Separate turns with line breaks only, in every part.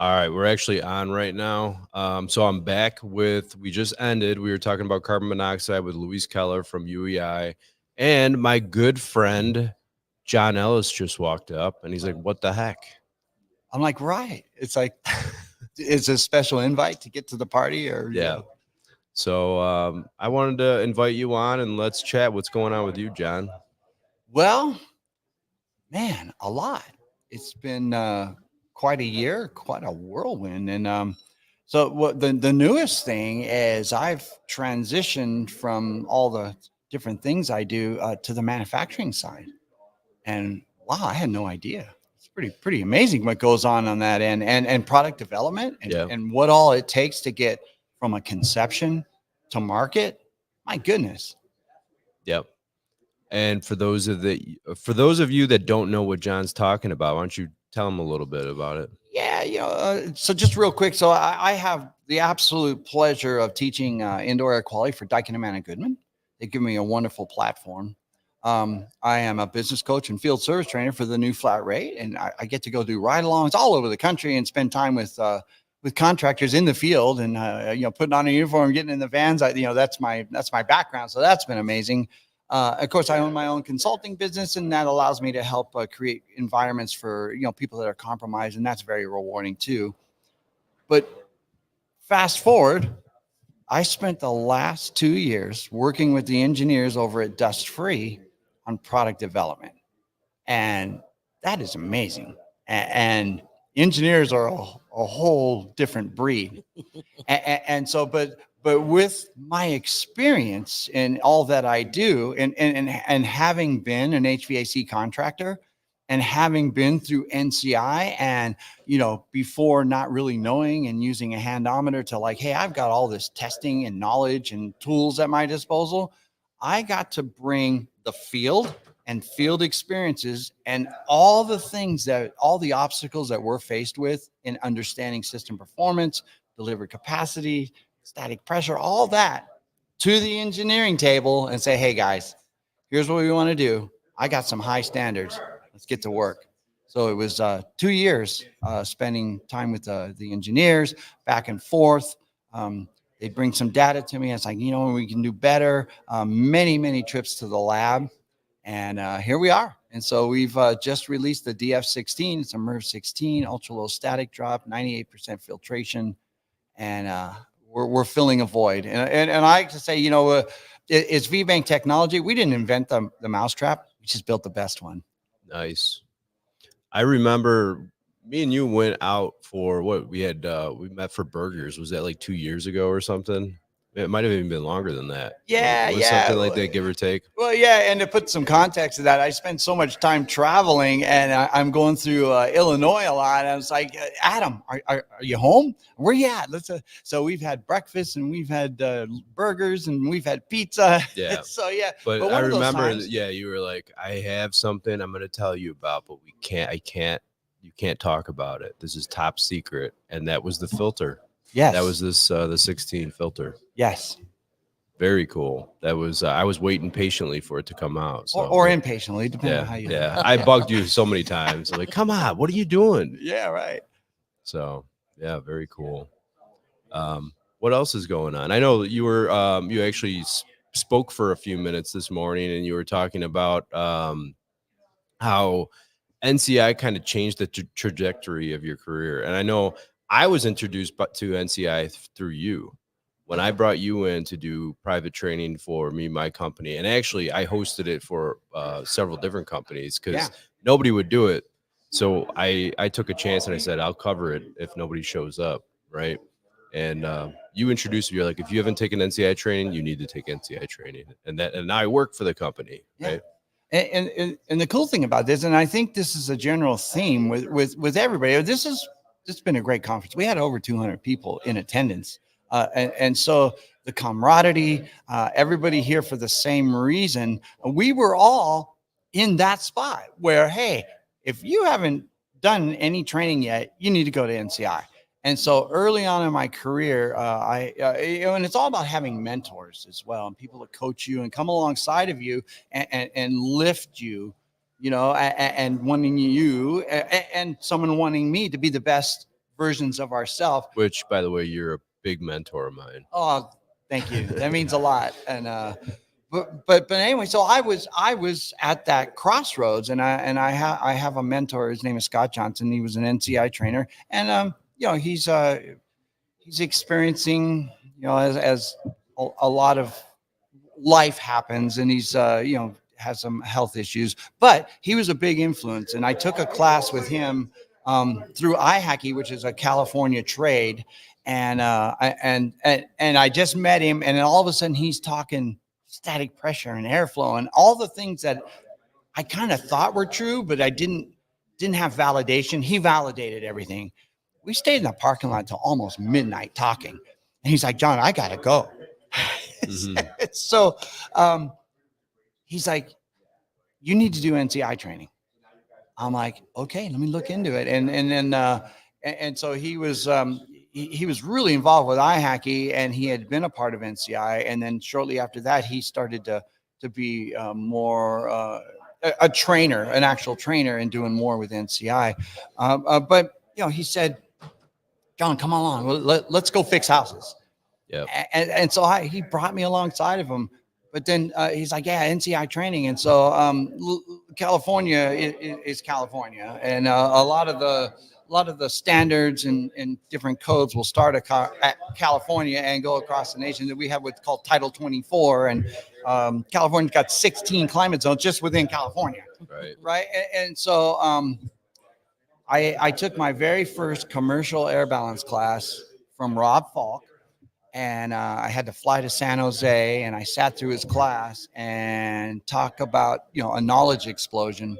All right, we're actually on right now. So I'm back with, we just ended, we were talking about carbon monoxide with Luis Keller from UEI, and my good friend John Ellis just walked up and he's like, what the heck?
I'm like, right. It's like, it's a special invite to get to the party or
Yeah. So I wanted to invite you on and let's chat. What's going on with you, John?
Well, man, a lot. It's been quite a year, quite a whirlwind. And so what the newest thing is I've transitioned from all the different things I do to the manufacturing side. And wow, I had no idea. It's pretty amazing what goes on that end, and product development
Yeah.
and what all it takes to get from a conception to market. My goodness.
Yep. And for those of you that don't know what John's talking about, why don't you tell them a little bit about it?
Yeah, so just real quick. So I have the absolute pleasure of teaching indoor air quality for Daikin and Mann Goodman. They give me a wonderful platform. I am a business coach and field service trainer for the new flat rate, and I get to go do ride-alongs all over the country and spend time with contractors in the field, and putting on a uniform, getting in the vans. That's my background, so that's been amazing. Of course, I own my own consulting business, and that allows me to help create environments for people that are compromised, and that's very rewarding too. But fast forward, I spent the last 2 years working with the engineers over at Dust Free on product development, and that is amazing. And engineers are a whole different breed, and so, but with my experience in all that I do, and having been an HVAC contractor, and having been through NCI, and before not really knowing and using a handometer to like, hey, I've got all this testing and knowledge and tools at my disposal. I got to bring the field and field experiences and all the obstacles that we're faced with in understanding system performance, delivery capacity, static pressure, all that to the engineering table and say, hey guys, here's what we want to do. I got some high standards. Let's get to work. So it was 2 years spending time with the engineers back and forth. They'd bring some data to me. It's like, we can do better. Many trips to the lab. And here we are. And so we've just released the DF16. It's a MERV 16, ultra low static drop, 98% filtration. And we're filling a void. And I like to say, it's VBank technology. We didn't invent the mousetrap. We just built the best one.
Nice. I remember me and you went out for what we met for burgers. Was that like 2 years ago or something? It might have even been longer than that.
Yeah,
It was something like that, give or take.
Well, yeah, and to put some context to that, I spent so much time traveling, and I'm going through Illinois a lot. And I was like, Adam, are you home? Where you at? So we've had breakfast, and we've had burgers, and we've had pizza.
Yeah.
So yeah,
but I remember, you were like, I have something I'm going to tell you about, but you can't talk about it. This is top secret, and that was the filter.
Yes,
that was the 16 filter.
Yes.
Very cool. That was I was waiting patiently for it to come out. So,
or impatiently, depending on how you.
Yeah, I bugged you so many times. I'm like, come on, what are you doing?
Yeah, right.
So, yeah, very cool. What else is going on? I know you were you actually spoke for a few minutes this morning, and you were talking about how NCI kind of changed the trajectory of your career. And I know I was introduced to NCI through you when I brought you in to do private training for my company. And actually, I hosted it for several different companies because nobody would do it. So I took a chance and I said, I'll cover it if nobody shows up. Right. And you introduced me. You're like, if you haven't taken NCI training, you need to take NCI training. And now I work for the company. Right.
And the cool thing about this, and I think this is a general theme with everybody, it's been a great conference. We had over 200 people in attendance. And so the camaraderie, everybody here for the same reason. We were all in that spot where, hey, if you haven't done any training yet, you need to go to NCI. And so early on in my career, and it's all about having mentors as well, and people that coach you and come alongside of you and lift you, and wanting you and someone wanting me to be the best versions of ourselves.
Which, by the way, you're a big mentor of mine.
Oh, thank you. That means a lot. And but anyway, so I was at that crossroads, and I have a mentor. His name is Scott Johnson. He was an NCI trainer, and he's experiencing, as a lot of life happens, and he's has some health issues, but he was a big influence. And I took a class with him through iHacky, which is a California trade. And I just met him, and then all of a sudden he's talking static pressure and airflow and all the things that I kind of thought were true, but I didn't have validation. He validated everything. We stayed in the parking lot till almost midnight talking, and he's like, "John, I gotta go." So he's like, "You need to do NCI training." I'm like, "Okay, let me look into it." And so he was he was really involved with iHacky, and he had been a part of NCI. And then shortly after that, he started to be more a trainer, an actual trainer, and doing more with NCI. But he said, "John, come along. Let's go fix houses."
Yep.
And so he brought me alongside of him. But then he's like, "Yeah, NCI training." And so California is California, and a lot of the standards and different codes will start at California and go across the nation. That we have what's called Title 24, and California's got 16 climate zones just within California. Right. And so I took my very first commercial air balance class from Rob Falk. And I had to fly to San Jose, and I sat through his class and talk about, a knowledge explosion.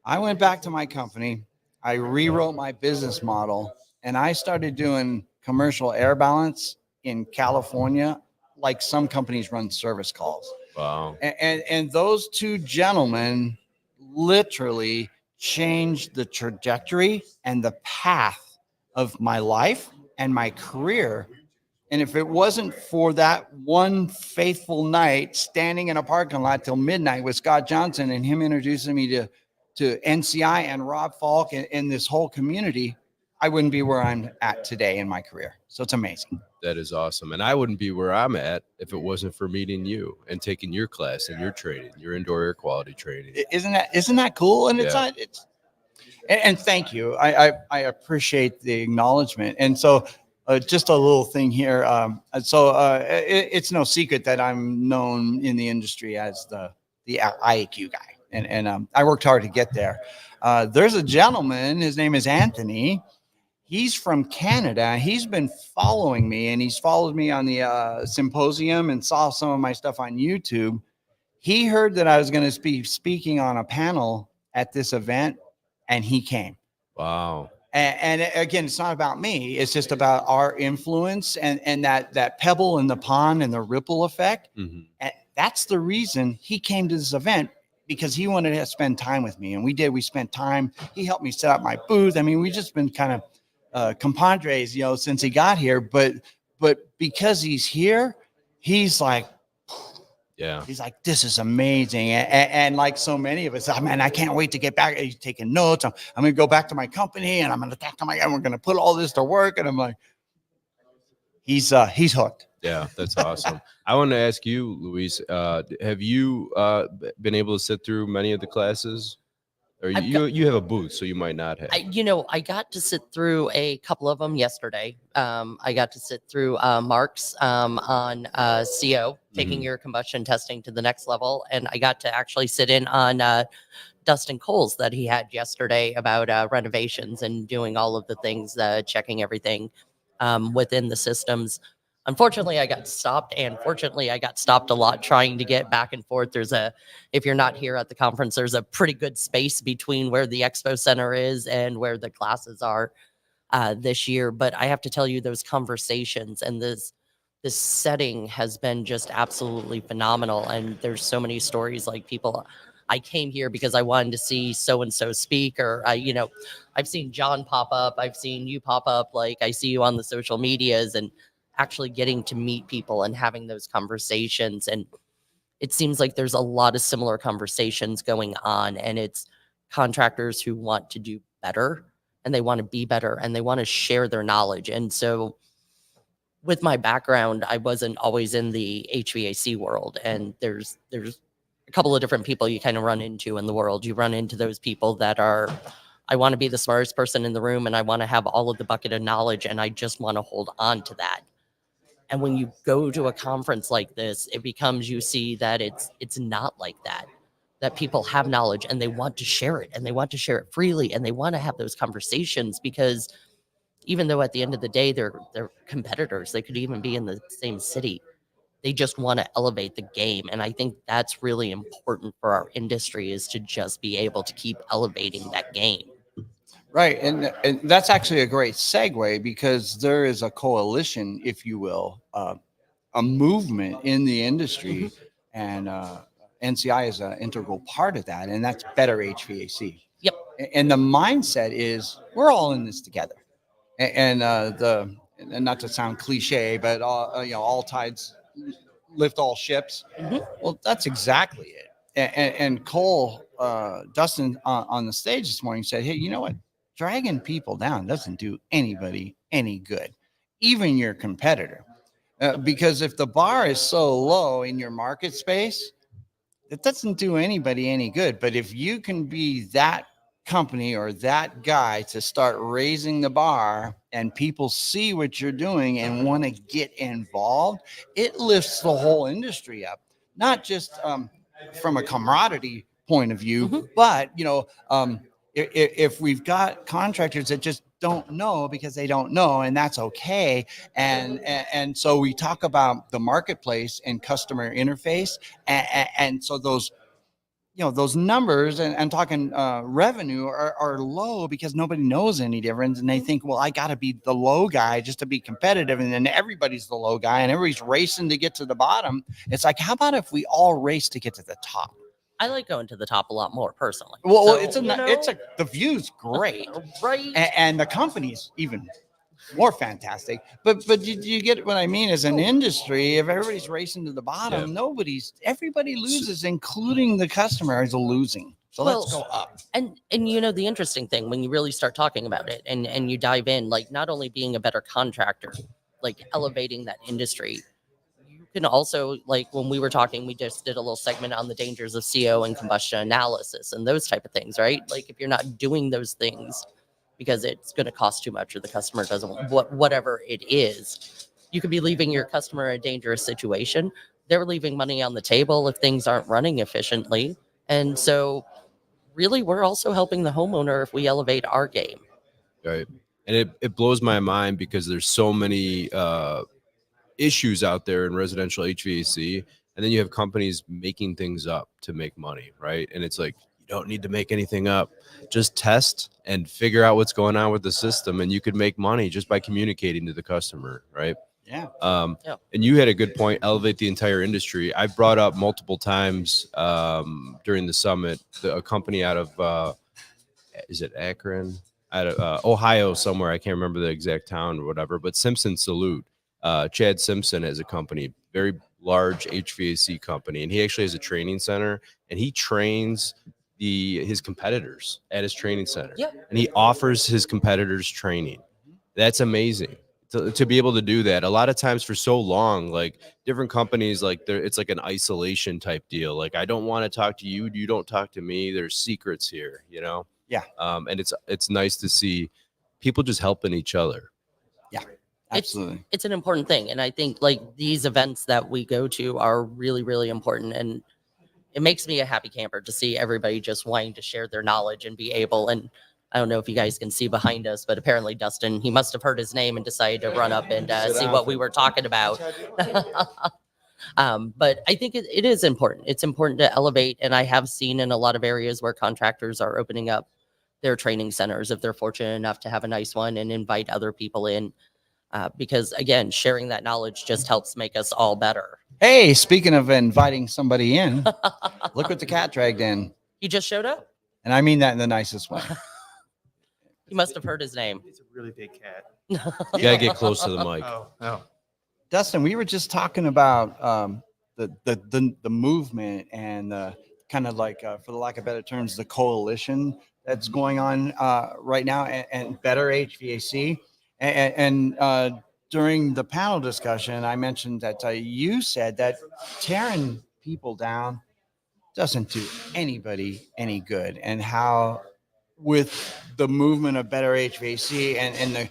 I went back to my company. I rewrote my business model, and I started doing commercial air balance in California, like some companies run service calls.
Wow.
And those two gentlemen literally changed the trajectory and the path of my life and my career. And if it wasn't for that one faithful night standing in a parking lot till midnight with Scott Johnson and him introducing me to NCI and Rob Falk and this whole community, I wouldn't be where I'm at today in my career. So it's amazing.
That is awesome. And I wouldn't be where I'm at if it wasn't for meeting you and taking your class and your training, your indoor air quality training.
Isn't that cool? And
Yeah.
And thank you. I appreciate the acknowledgement. And so just a little thing here. It's no secret that I'm known in the industry as the IAQ guy, and I worked hard to get there. There's a gentleman. His name is Anthony. He's from Canada. He's been following me, and he's followed me on the symposium and saw some of my stuff on YouTube. He heard that I was going to be speaking on a panel at this event, and he came.
Wow.
And again, it's not about me. It's just about our influence and that pebble in the pond and the ripple effect.
Mm-hmm.
And that's the reason he came to this event, because he wanted to spend time with me. And we did. We spent time. He helped me set up my booth. I mean, we just been kind of compadres, since he got here. But because he's here, he's like,
yeah,
he's like, "This is amazing." And like so many of us, man, I can't wait to get back. He's taking notes. I'm going to go back to my company, and I'm going to talk to and we're going to put all this to work. And I'm like, he's hooked.
Yeah, that's awesome. I want to ask you, Luis, have you been able to sit through many of the classes? Or you have a booth, so you might not have.
I got to sit through a couple of them yesterday. I got to sit through Mark's on CO, taking your combustion testing to the next level. And I got to actually sit in on Dustin Cole's that he had yesterday about renovations and doing all of the things, checking everything within the systems. Unfortunately, I got stopped, and fortunately, I got stopped a lot trying to get back and forth. If you're not here at the conference, there's a pretty good space between where the expo center is and where the classes are this year. But I have to tell you, those conversations and this setting has been just absolutely phenomenal. And there's so many stories, like people. I came here because I wanted to see so-and-so speak, or I've seen John pop up. I've seen you pop up. Like, I see you on the social medias, and actually getting to meet people and having those conversations. And it seems like there's a lot of similar conversations going on, and it's contractors who want to do better and they want to be better and they want to share their knowledge. And so with my background, I wasn't always in the HVAC world, and there's a couple of different people you kind of run into in the world. You run into those people that are, I want to be the smartest person in the room and I want to have all of the bucket of knowledge and I just want to hold on to that. And when you go to a conference like this, it becomes, you see that it's not like that. That people have knowledge and they want to share it, and they want to share it freely, and they want to have those conversations, because even though at the end of the day they're competitors, they could even be in the same city. They just want to elevate the game, and I think that's really important for our industry, is to just be able to keep elevating that game.
Right. And that's actually a great segue, because there is a coalition, if you will, a movement in the industry, and NCI is an integral part of that, and that's better HVAC.
Yep.
And the mindset is we're all in this together. And not to sound cliche, but all tides lift all ships.
Mhm.
Well, that's exactly it. And Cole, Dustin on the stage this morning said, hey, you know what? Dragging people down doesn't do anybody any good, even your competitor. Because if the bar is so low in your market space, it doesn't do anybody any good. But if you can be that company or that guy to start raising the bar, and people see what you're doing and want to get involved, it lifts the whole industry up, not just from a camaraderie point of view,
Mhm.
but if we've got contractors that just don't know because they don't know, and that's okay. And so we talk about the marketplace and customer interface, and so those those numbers and talking revenue are low because nobody knows any difference, and they think, well, I got to be the low guy just to be competitive, and then everybody's the low guy and everybody's racing to get to the bottom. It's like, how about if we all race to get to the top?
I like going to the top a lot more personally.
Well,
So,
it's the view's great,
right.
and the company's even more fantastic. But you get what I mean? As an industry, if everybody's racing to the bottom, everybody loses, including the customer is losing. So let's go up.
And the interesting thing, when you really start talking about it and you dive in, like, not only being a better contractor, like elevating that industry, you can also, like, when we were talking, we just did a little segment on the dangers of CO and combustion analysis and those type of things, right? Like, if you're not doing those things because it's going to cost too much or the customer doesn't whatever it is, you could be leaving your customer in a dangerous situation. They're leaving money on the table if things aren't running efficiently. And so really, we're also helping the homeowner if we elevate our game.
Right. And it blows my mind because there's so many issues out there in residential HVAC, and then you have companies making things up to make money, right? And it's like, you don't need to make anything up. Just test and figure out what's going on with the system, and you could make money just by communicating to the customer, right?
Yeah.
Yeah.
And you had a good point, elevate the entire industry. I brought up multiple times during the summit, a company out of, is it Akron? Out of Ohio somewhere. I can't remember the exact town or whatever, but Simpson Salute. Chad Simpson has a company, very large HVAC company, and he actually has a training center, and he trains his competitors at his training center.
Yeah.
And he offers his competitors training. That's amazing to be able to do that. A lot of times for so long, like different companies, like it's like an isolation type deal. Like, I don't want to talk to you. You don't talk to me. There's secrets here,
Yeah.
And it's nice to see people just helping each other.
Yeah. Absolutely.
It's an important thing. And I think, like, these events that we go to are really, really important. And it makes me a happy camper to see everybody just wanting to share their knowledge and be able. And I don't know if you guys can see behind us, but apparently Dustin, he must have heard his name and decided to run up and see what we were talking about. But I think it is important. It's important to elevate. And I have seen in a lot of areas where contractors are opening up their training centers, if they're fortunate enough to have a nice one, and invite other people in. Because again, sharing that knowledge just helps make us all better.
Hey, speaking of inviting somebody in, look what the cat dragged in.
He just showed up.
And I mean that in the nicest way.
He must have heard his name.
It's a really big cat.
You gotta get close to the mic.
Oh.
Dustin, we were just talking about the movement and kind of like, for the lack of better terms, the coalition that's going on right now, and better HVAC. And during the panel discussion, I mentioned that you said that tearing people down doesn't do anybody any good, and how with the movement of better HVAC and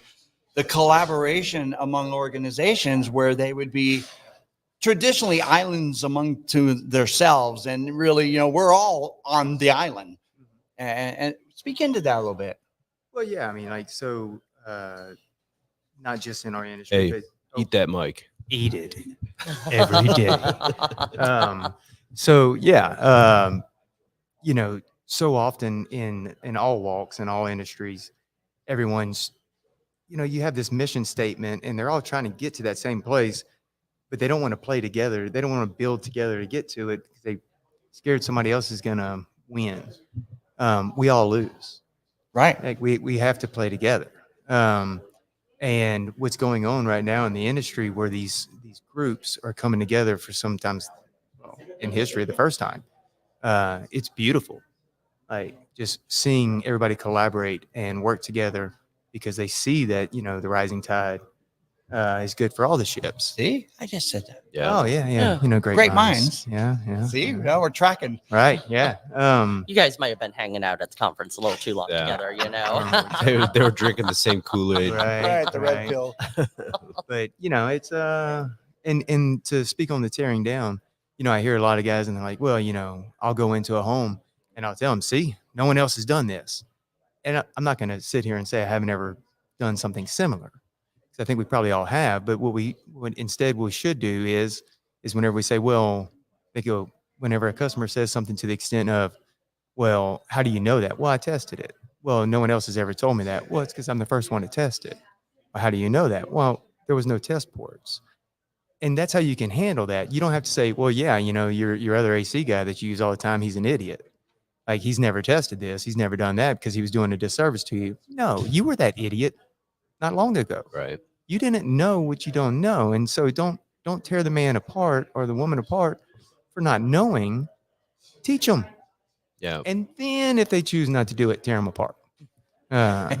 the collaboration among organizations where they would be traditionally islands among to themselves, and really, we're all on the island. And speak into that a little bit.
Well, yeah, I mean, like, so, not just in our industry,
Hey,
but
eat that mic.
eat it every day. So yeah, so often in all walks and all industries, everyone's, you have this mission statement, and they're all trying to get to that same place, but they don't want to play together. They don't want to build together to get to it because they scared somebody else is gonna win. We all lose.
Right.
Like we have to play together. And what's going on right now in the industry, where these groups are coming together for sometimes, well, in history, the first time, it's beautiful. Like just seeing everybody collaborate and work together because they see that the rising tide is good for all the ships.
See, I just said that.
Yeah.
Oh yeah.
Yeah.
Great
minds.
Yeah.
See,
yeah.
well, we're tracking.
Right. Yeah.
You guys might have been hanging out at the conference a little too long
Yeah.
together,
They were drinking the same Kool-Aid.
Right.
The red pill.
But it's and to speak on the tearing down, I hear a lot of guys and they're like, well, I'll go into a home and I'll tell them, see, no one else has done this. And I'm not going to sit here and say I haven't ever done something similar. So I think we probably all have. But what we should do is whenever we say, well, they go, whenever a customer says something to the extent of, well, how do you know that? Well, I tested it. Well, no one else has ever told me that. Well, it's because I'm the first one to test it. Well, how do you know that? Well, there was no test ports. And that's how you can handle that. You don't have to say, well, yeah, your other AC guy that you use all the time, he's an idiot. Like, he's never tested this. He's never done that because he was doing a disservice to you. No, you were that idiot not long ago.
Right.
You didn't know what you don't know. And so don't tear the man apart or the woman apart for not knowing. Teach them.
Yeah.
And then if they choose not to do it, tear them apart.
Right.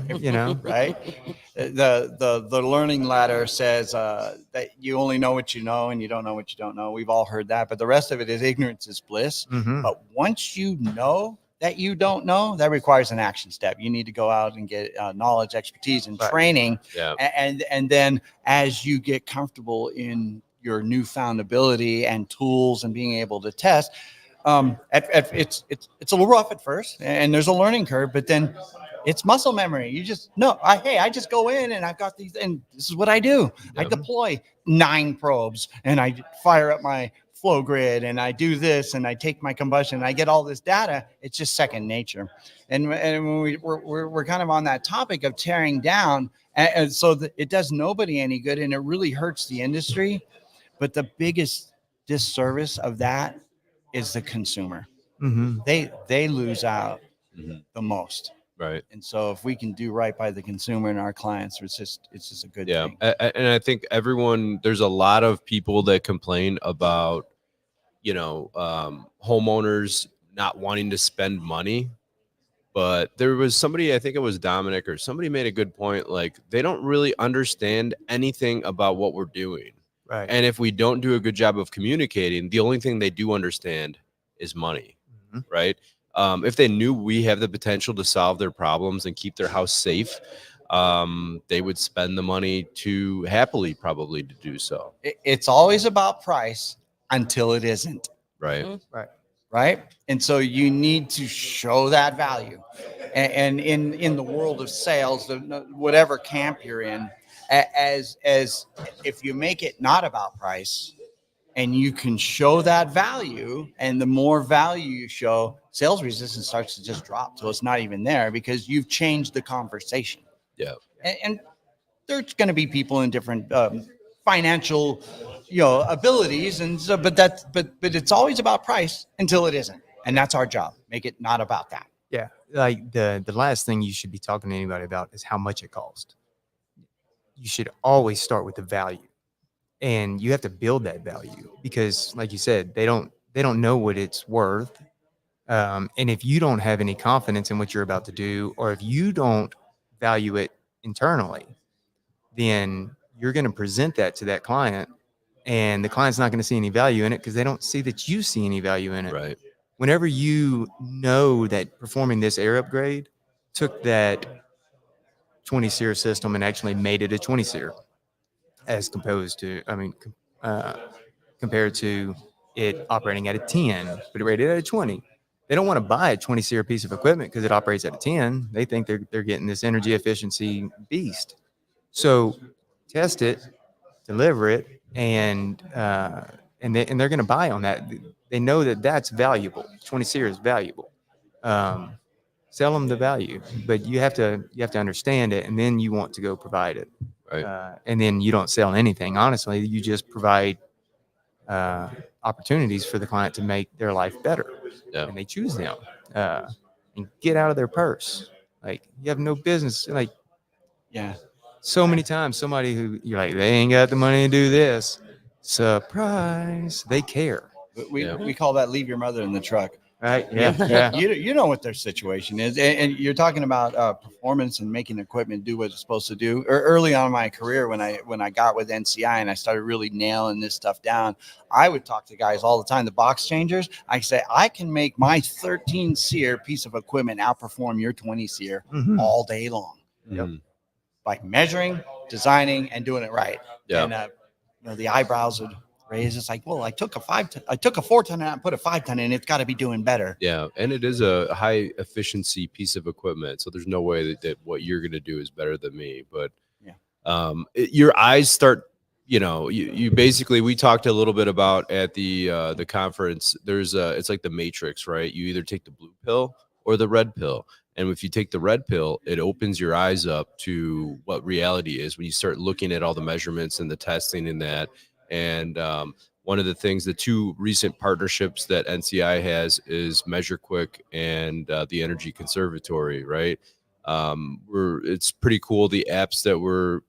The learning ladder says that you only know what you know and you don't know what you don't know. We've all heard that, but the rest of it is ignorance is bliss.
Mhm.
But once you know that you don't know, that requires an action step. You need to go out and get knowledge, expertise, and
Right.
training.
Yeah.
And then as you get comfortable in your newfound ability and tools and being able to test, it's a little rough at first, and there's a learning curve, but then it's muscle memory. You just know, I just go in and I've got these, and this is what I do. I
Yep.
deploy 9 probes and I fire up my flow grid and I do this and I take my combustion and I get all this data. It's just second nature. And when we're kind of on that topic of tearing down, and so it does nobody any good, and it really hurts the industry. But the biggest disservice of that is the consumer.
Mhm.
They lose out
Mhm.
the most.
Right.
And so if we can do right by the consumer and our clients, it's just a good
Yeah.
thing.
And I think there's a lot of people that complain about, homeowners not wanting to spend money. But there was somebody, I think it was Dominic or somebody, made a good point. Like, they don't really understand anything about what we're doing.
Right.
And if we don't do a good job of communicating, the only thing they do understand is money.
Mhm.
Right. If they knew we have the potential to solve their problems and keep their house safe, they would spend the money to happily probably to do so.
It's always about price until it isn't.
Right.
Right.
Right. And so you need to show that value. And in the world of sales, whatever camp you're in, as if you make it not about price and you can show that value, and the more value you show, sales resistance starts to just drop. So it's not even there because you've changed the conversation.
Yeah.
And there's going to be people in different financial, abilities, and so, but it's always about price until it isn't, and that's our job. Make it not about that.
Yeah. Like the last thing you should be talking to anybody about is how much it costs. You should always start with the value, and you have to build that value because, like you said, they don't know what it's worth. And if you don't have any confidence in what you're about to do, or if you don't value it internally, then you're going to present that to that client, and the client's not going to see any value in it because they don't see that you see any value in it.
Right.
Whenever you know that performing this air upgrade took that 20 SEER system and actually made it a 20 SEER, as composed to, compared to it operating at a 10, but it rated at a 20. They don't want to buy a 20 SEER piece of equipment because it operates at a 10. They think they're getting this energy efficiency beast. So test it, deliver it, and they're going to buy on that. They know that that's valuable. 20 SEER is valuable. Sell them the value, but you have to understand it, and then you want to go provide it.
Right.
And then you don't sell anything. Honestly, you just provide opportunities for the client to make their life better,
Yeah.
and they choose them and get out of their purse. Like, you have no business. Like,
Yeah.
so many times, somebody who you're like, they ain't got the money to do this. Surprise, they care,
We call that leave your mother in the truck.
right? Yeah.
You know what their situation is, and you're talking about performance and making equipment do what it's supposed to do. Early on in my career, when I got with NCI and I started really nailing this stuff down, I would talk to guys all the time, the box changers. I say, I can make my 13 SEER piece of equipment outperform your 20 SEER
Mhm.
all day long.
Yep.
Mhm.
By measuring, designing, and doing it right.
Yeah.
And the eyebrows would raise. It's like, well, I took a 4-ton out and put a 5-ton in. It's got to be doing better.
Yeah, and it is a high efficiency piece of equipment, so there's no way that what you're going to do is better than me. But your eyes start. You basically, we talked a little bit about at the conference. There's it's like the Matrix, right? You either take the blue pill or the red pill. And if you take the red pill, it opens your eyes up to what reality is when you start looking at all the measurements and the testing and that. And one of the things, the two recent partnerships that NCI has is Measure Quick and the Energy Conservatory, right? It's pretty cool, the apps that we're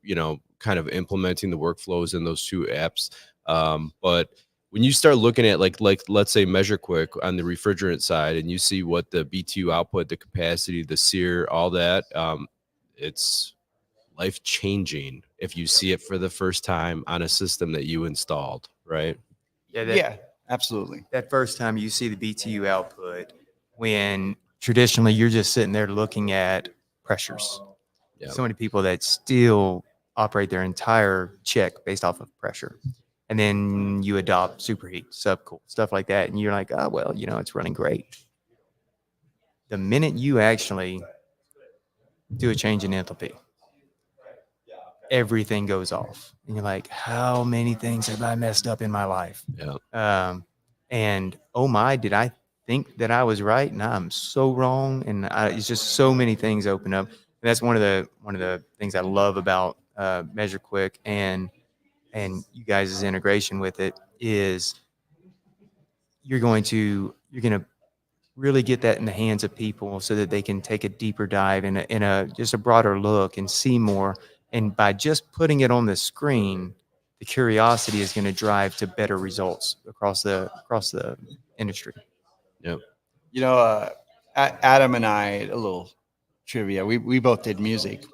kind of implementing the workflows in those two apps. But when you start looking at like let's say Measure Quick on the refrigerant side, and you see what the BTU output, the capacity, the SEER, all that, it's life changing if you see it for the first time on a system that you installed, right?
Yeah, absolutely.
That first time you see the BTU output, when traditionally you're just sitting there looking at pressures.
Yeah.
So many people that still operate their entire check based off of pressure. And then you adopt superheat, subcool, stuff like that. And you're like, oh, well, it's running great. The minute you actually do a change in enthalpy, everything goes off. And you're like, how many things have I messed up in my life?
Yeah.
And oh my, did I think that I was right? And I'm so wrong. And it's just so many things open up. And that's one of the things I love about Measure Quick and you guys' integration with it is you're going to really get that in the hands of people so that they can take a deeper dive in a just a broader look and see more. And by just putting it on the screen, the curiosity is going to drive to better results across the industry.
Yep.
Adam and I, a little trivia. We both did music,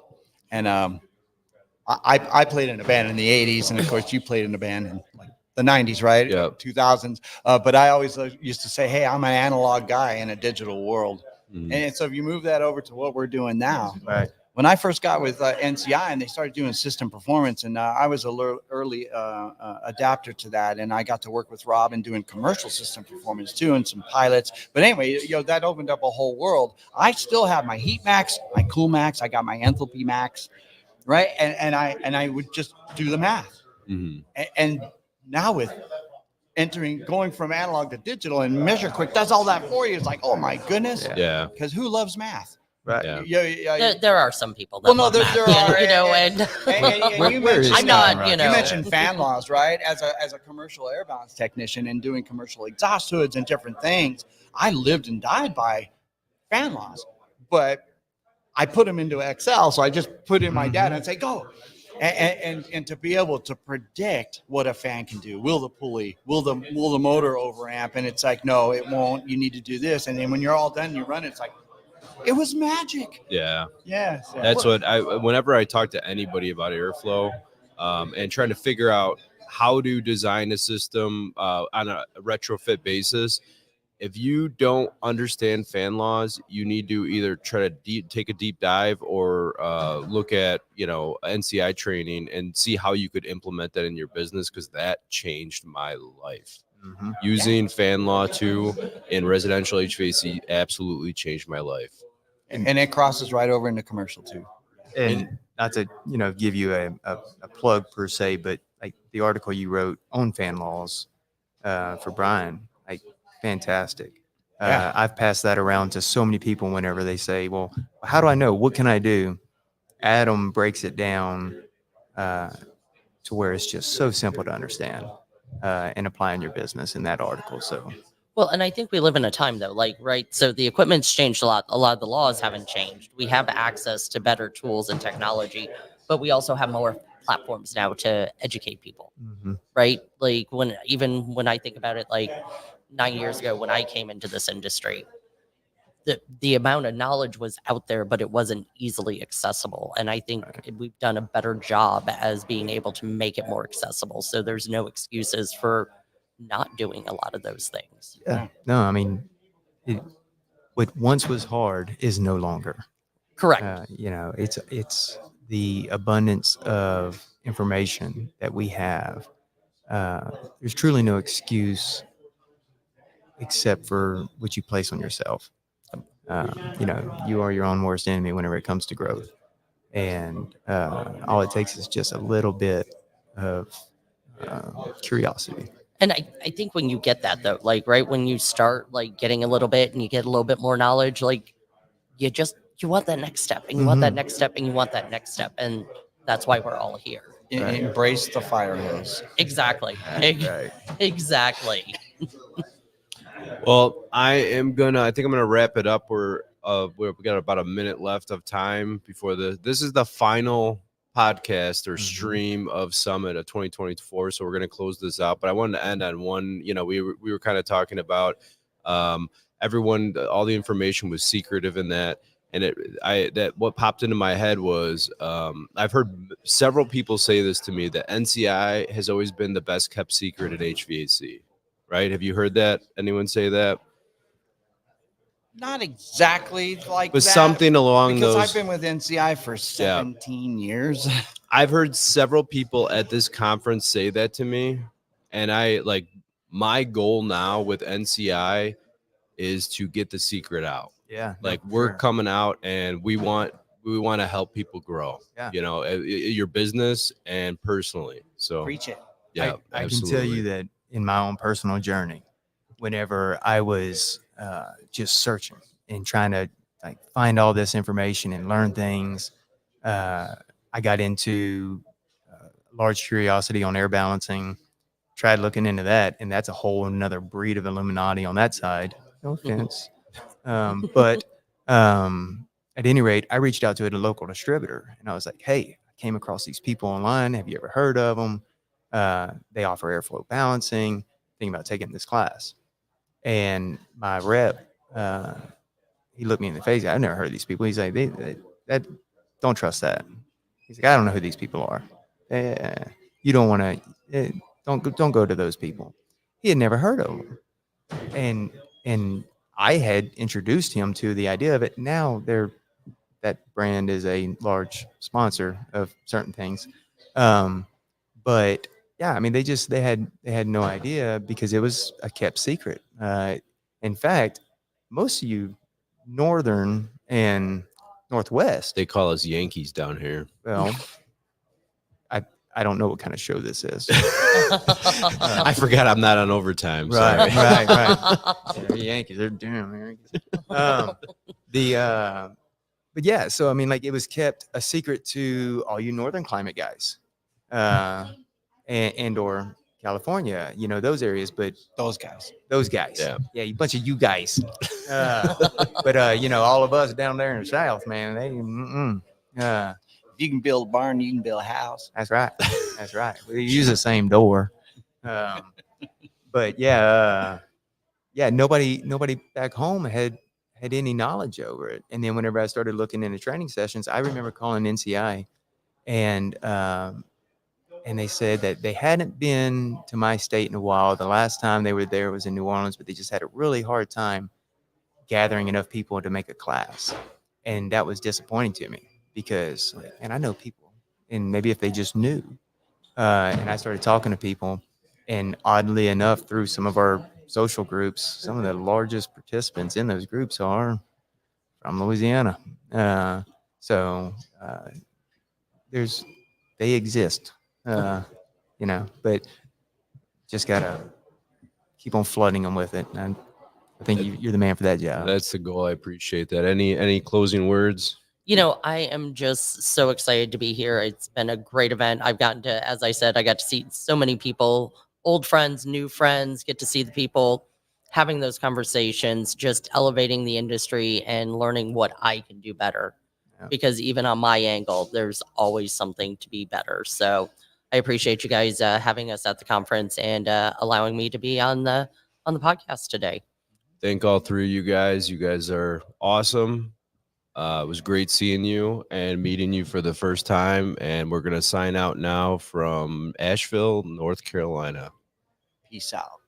and I played in a band in the 80s, and of course you played in a band in like the 90s, right?
Yeah.
2000s. But I always used to say, hey, I'm an analog guy in a digital world.
Mhm.
And so if you move that over to what we're doing now,
Right.
when I first got with NCI and they started doing system performance, and I was an early adapter to that, and I got to work with Rob and doing commercial system performance too, and some pilots. But anyway, that opened up a whole world. I still have my heat max, my cool max, I got my enthalpy max, right? And I would just do the math.
Mhm.
And now with going from analog to digital and Measure Quick does all that for you, it's like, oh my goodness.
Yeah.
Because who loves math?
Right.
Yeah.
There are some people that
Well, no,
love
there
math,
are,
and
And you
Where is
mentioned,
I'm not,
Right.
you know,
you mentioned fan laws, right? As a commercial air balance technician and doing commercial exhaust hoods and different things, I lived and died by fan laws. But I put them into Excel, so I just put in my data and say, go. And to be able to predict what a fan can do, will the pulley, will the motor overamp, and it's like, no, it won't. You need to do this, and then when you're all done, you run. It's like it was magic.
Yeah.
Yes,
That's what whenever I talk to anybody about airflow, and trying to figure out how to design a system on a retrofit basis, if you don't understand fan laws, you need to either try to take a deep dive or look at, NCI training and see how you could implement that in your business, because that changed my life.
Mhm.
Using fan law 2 in residential HVAC absolutely changed my life.
and it crosses right over into commercial too.
And not to give you a plug per se, but like the article you wrote on fan laws for Brian, like fantastic.
Yeah.
I've passed that around to so many people whenever they say, well, how do I know? What can I do? Adam breaks it down to where it's just so simple to understand and apply in your business in that article. So
Well, and I think we live in a time though, like, right? So the equipment's changed a lot. A lot of the laws haven't changed. We have access to better tools and technology, but we also have more platforms now to educate people,
mhm.
right? Like even when I think about it, like 9 years ago when I came into this industry, the amount of knowledge was out there, but it wasn't easily accessible. And I think we've done a better job as being able to make it more accessible. So there's no excuses for not doing a lot of those things.
Yeah. No, I mean, what once was hard is no longer.
Correct.
It's the abundance of information that we have. There's truly no excuse except for what you place on yourself. You are your own worst enemy whenever it comes to growth, and all it takes is just a little bit of curiosity.
And I think when you get that though, like right when you start like getting a little bit and you get a little bit more knowledge, like you want that next step and you want that
Mhm.
next step and you want that next step. And that's why we're all here.
Right.
Embrace the fire hose.
Exactly.
Right.
Exactly.
Well, I think I'm gonna wrap it up. We've got about a minute left of time before this is the final podcast or stream of Summit of 2024. So we're gonna close this out. But I wanted to end on one. We were kind of talking about everyone. All the information was secretive in that, and what popped into my head was I've heard several people say this to me, that NCI has always been the best kept secret in HVAC. Right? Have you heard that? Anyone say that?
Not exactly like
But
that.
something along
Because
those.
I've been with NCI for 17 years.
I've heard several people at this conference say that to me, and my goal now with NCI is to get the secret out.
Yeah.
Like we're coming out, and we want to help people grow.
Yeah.
Your business and personally. So
Preach it.
yeah,
I can tell you that in my own personal journey, whenever I was just searching and trying to find all this information and learn things, I got into large curiosity on air balancing, tried looking into that, and that's a whole another breed of Illuminati on that side. No offense. But at any rate, I reached out to a local distributor and I was like, hey, I came across these people online. Have you ever heard of them? They offer airflow balancing, thinking about taking this class. And my rep, he looked me in the face. I've never heard of these people. He's like, that don't trust that. He's like, I don't know who these people are. You don't want to, don't go to those people. He had never heard of them. And I had introduced him to the idea of it. Now that brand is a large sponsor of certain things. But yeah, I mean, they had no idea because it was a kept secret. In fact, most of you northern and northwest,
they call us Yankees down here.
well, I don't know what kind of show this is.
I forgot I'm not on overtime.
Right,
Sorry.
right. Yeah, the Yankees, they're damn Yankees. But yeah, so I mean, like it was kept a secret to all you northern climate guys, and or California, those areas. But
Those guys.
Yeah,
you bunch of you guys. But all of us down there in the south, man, they.
you can build a barn, you can build a house.
That's right. That's right. We use the same door. But yeah, nobody back home had any knowledge over it. And then whenever I started looking into training sessions, I remember calling NCI, and they said that they hadn't been to my state in a while. The last time they were there was in New Orleans, but they just had a really hard time gathering enough people to make a class. And that was disappointing to me because, like, and I know people, and maybe if they just knew. And I started talking to people, and oddly enough, through some of our social groups, some of the largest participants in those groups are from Louisiana. So they exist, but just gotta keep on flooding them with it. And I think you're the man for that job.
That's the goal. I appreciate that. Any closing words?
I am just so excited to be here. It's been a great event. I've gotten to, as I said, I got to see so many people, old friends, new friends, get to see the people, having those conversations, just elevating the industry and learning what I can do better.
Yeah.
Because even on my angle, there's always something to be better. So I appreciate you guys having us at the conference and allowing me to be on the podcast today.
Thank all three of you guys. You guys are awesome. It was great seeing you and meeting you for the first time. And we're going to sign out now from Asheville, North Carolina.
Peace out.